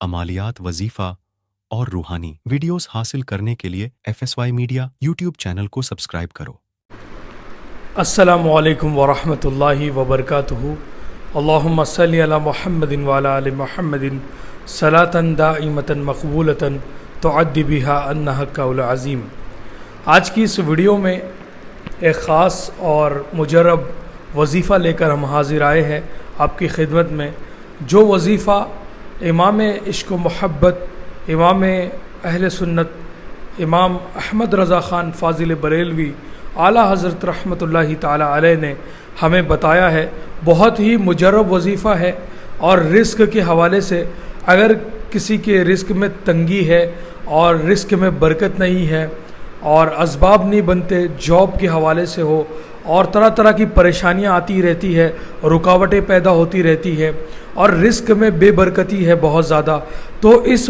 عمالیات وظیفہ اور روحانی ویڈیوز حاصل کرنے کے لیے FSY میڈیا یوٹیوب چینل کو سبسکرائب کرو۔ السلام علیکم ورحمۃ اللہ وبرکاتہ۔ اللہم صلی علی محمد وعلی آل محمد صلاۃ دائمۃ مقبولۃ تعدی بہا ان حق العظیم۔ آج کی اس ویڈیو میں ایک خاص اور مجرب وظیفہ لے کر ہم حاضر آئے ہیں آپ کی خدمت میں، جو وظیفہ امام عشق و محبت، امام اہل سنت، امام احمد رضا خان فاضل بریلوی اعلیٰ حضرت رحمۃ اللہ تعالی علیہ نے ہمیں بتایا ہے۔ بہت ہی مجرب وظیفہ ہے، اور رزق کے حوالے سے اگر کسی کے رزق میں تنگی ہے اور رزق میں برکت نہیں ہے اور اسباب نہیں بنتے، جاب کے حوالے سے ہو اور طرح طرح کی پریشانیاں آتی رہتی ہے، رکاوٹیں پیدا ہوتی رہتی ہے اور رزق میں بے برکتی ہے بہت زیادہ، تو اس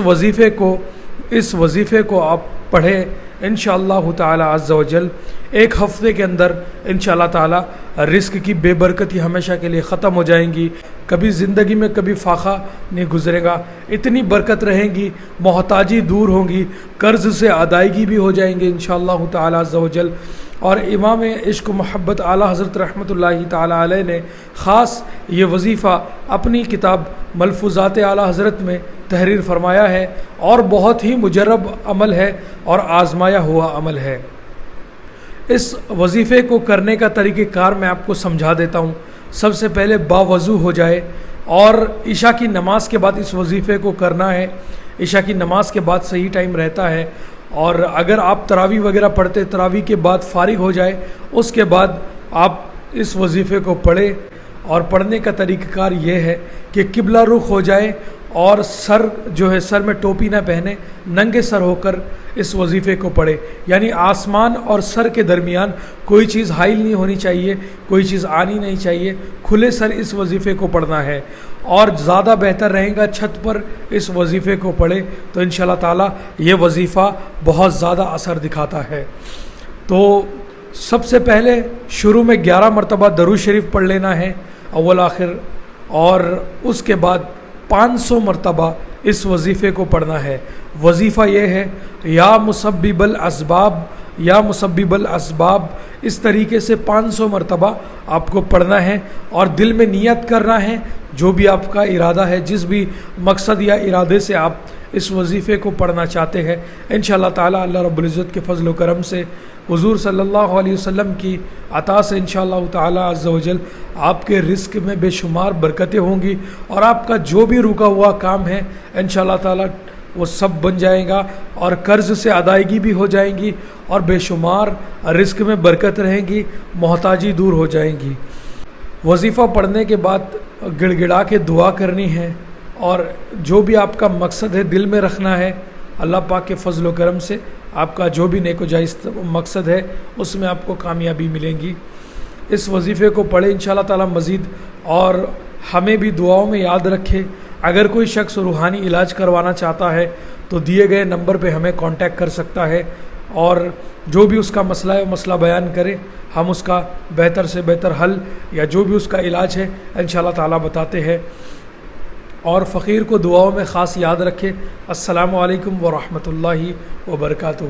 وظیفے کو آپ پڑھیں انشاءاللہ تعالی عز و جل۔ ایک ہفتے کے اندر انشاءاللہ تعالی رزق کی بے برکتی ہمیشہ کے لیے ختم ہو جائیں گی، کبھی زندگی میں کبھی فاقہ نہیں گزرے گا، اتنی برکت رہیں گی، محتاجی دور ہوں گی، قرض سے ادائیگی بھی ہو جائیں گے انشاءاللہ تعالی عز و جل۔ اور امام عشق و محبت اعلیٰ حضرت رحمۃ اللہ تعالی علیہ نے خاص یہ وظیفہ اپنی کتاب ملفوظات اعلیٰ حضرت میں تحریر فرمایا ہے، اور بہت ہی مجرب عمل ہے اور آزمایا ہوا عمل ہے۔ اس وظیفے کو کرنے کا طریقہ کار میں آپ کو سمجھا دیتا ہوں۔ سب سے پہلے باوضو ہو جائے، اور عشاء کی نماز کے بعد اس وظیفے کو کرنا ہے۔ عشاء کی نماز کے بعد صحیح ٹائم رہتا ہے، اور اگر آپ تراویح وغیرہ پڑھتے، تراویح کے بعد فارغ ہو جائے، اس کے بعد آپ اس وظیفے کو پڑھیں۔ اور پڑھنے کا طریقہ کار یہ ہے کہ قبلہ رخ ہو جائے، اور سر میں ٹوپی نہ پہنے، ننگے سر ہو کر اس وظیفے کو پڑھے، یعنی آسمان اور سر کے درمیان کوئی چیز حائل نہیں ہونی چاہیے، کوئی چیز آنی نہیں چاہیے، کھلے سر اس وظیفے کو پڑھنا ہے۔ اور زیادہ بہتر رہے گا چھت پر اس وظیفے کو پڑھے، تو انشاءاللہ تعالی یہ وظیفہ بہت زیادہ اثر دکھاتا ہے۔ تو سب سے پہلے شروع میں 11 مرتبہ درود شریف پڑھ لینا ہے اول آخر، اور اس کے بعد 500 مرتبہ اس وظیفے کو پڑھنا ہے۔ وظیفہ یہ ہے یا مسبب الاسباب یا مسبب الاسباب، اس طریقے سے 500 مرتبہ آپ کو پڑھنا ہے، اور دل میں نیت کرنا ہے جو بھی آپ کا ارادہ ہے، جس بھی مقصد یا ارادے سے آپ اس وظیفے کو پڑھنا چاہتے ہیں۔ انشاءاللہ تعالی اللہ رب العزت کے فضل و کرم سے، حضور صلی اللہ علیہ وسلم کی عطا سے انشاءاللہ تعالی عز و جل آپ کے رزق میں بے شمار برکتیں ہوں گی، اور آپ کا جو بھی رکا ہوا کام ہے انشاءاللہ تعالی وہ سب بن جائے گا، اور قرض سے ادائیگی بھی ہو جائیں گی، اور بے شمار رزق میں برکت رہیں گی، محتاجی دور ہو جائیں گی۔ وظیفہ پڑھنے کے بعد گڑ گڑا کے دعا کرنی ہے، اور جو بھی آپ کا مقصد ہے دل میں رکھنا ہے۔ اللہ پاک کے فضل و کرم سے آپ کا جو بھی نیک و جائز مقصد ہے اس میں آپ کو کامیابی ملیں گی۔ اس وظیفے کو پڑھیں انشاءاللہ تعالی مزید، اور ہمیں بھی دعاؤں میں یاد رکھے۔ اگر کوئی شخص روحانی علاج کروانا چاہتا ہے تو دیے گئے نمبر پہ ہمیں کانٹیکٹ کر سکتا ہے، اور جو بھی اس کا مسئلہ ہے مسئلہ بیان کرے، ہم اس کا بہتر سے بہتر حل یا جو بھی اس کا علاج ہے انشاءاللہ تعالی بتاتے ہیں۔ اور فقیر کو دعاؤں میں خاص یاد رکھے۔ السلام علیکم ورحمۃ اللہ وبرکاتہ۔